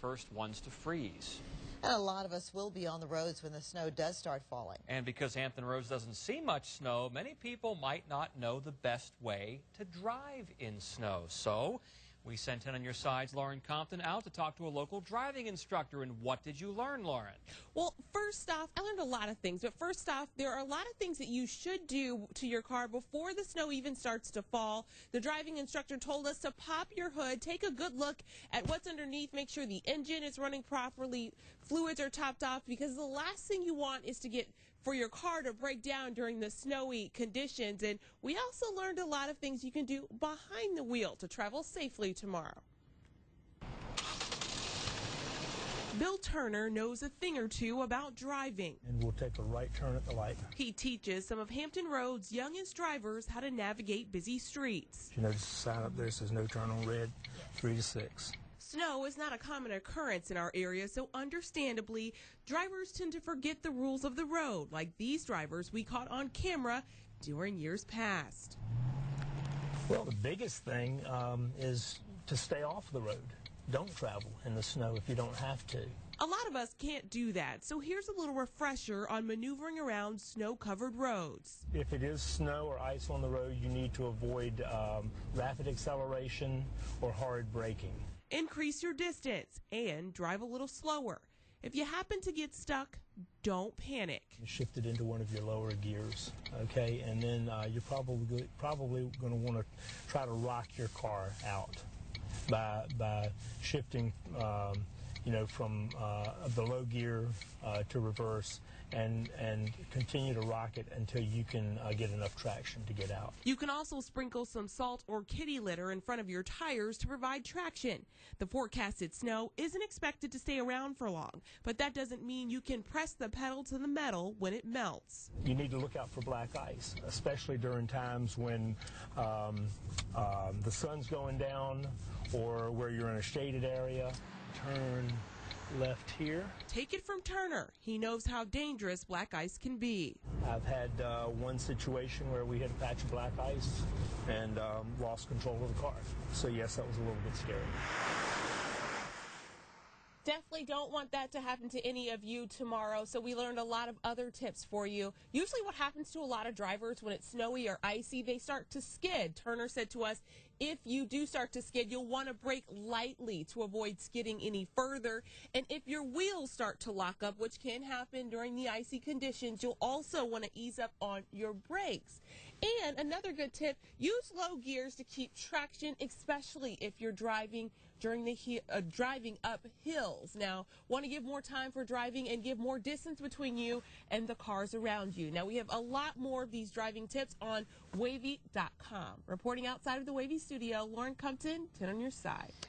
first ones to freeze. And a lot of us will be on the roads when the snow does start falling. And because Hampton Roads doesn't see much snow, many people might not know the best way to drive in snow. So we sent in on your sides Lauren Compton out to talk to a local driving instructor. And what did you learn, Lauren? Well, first off, I learned a lot of things. But first off, there are a lot of things that you should do to your car before the snow even starts to fall. The driving instructor told us to pop your hood, take a good look at what's underneath, make sure the engine is running properly, fluids are topped off, because the last thing you want is for your car to break down during the snowy conditions. And we also learned a lot of things you can do behind the wheel to travel safely tomorrow. Bill Turner knows a thing or two about driving. And we'll take a right turn at the light. He teaches some of Hampton Road's youngest drivers how to navigate busy streets. You notice the sign up there says no turn on red, 3 to 6. Snow is not a common occurrence in our area, so understandably, drivers tend to forget the rules of the road, like these drivers we caught on camera during years past. Well, the biggest thing is to stay off the road. Don't travel in the snow if you don't have to. A lot of us can't do that, so here's a little refresher on maneuvering around snow-covered roads. If it is snow or ice on the road, you need to avoid rapid acceleration or hard braking. Increase your distance and drive a little slower. If you happen to get stuck, don't panic. Shift it into one of your lower gears, okay? And then you're probably going to want to try to rock your car out by shifting from the low gear to reverse and continue to rock it until you can get enough traction to get out. You can also sprinkle some salt or kitty litter in front of your tires to provide traction. The forecasted snow isn't expected to stay around for long, but that doesn't mean you can press the pedal to the metal when it melts. You need to look out for black ice, especially during times when the sun's going down or where you're in a shaded area. Turn left here. Take it from Turner. He knows how dangerous black ice can be. I've had one situation where we hit a patch of black ice and lost control of the car. So yes, that was a little bit scary. Definitely don't want that to happen to any of you tomorrow, so we learned a lot of other tips for you. Usually what happens to a lot of drivers when it's snowy or icy, they start to skid. Turner said to us, if you do start to skid, you'll want to brake lightly to avoid skidding any further. And if your wheels start to lock up, which can happen during the icy conditions, you'll also want to ease up on your brakes. And another good tip, use low gears to keep traction, especially if you're driving during driving up hills. Now, want to give more time for driving and give more distance between you and the cars around you. Now, we have a lot more of these driving tips on wavy.com. Reporting outside of the Wavy studio, Lauren Compton, 10 on your side.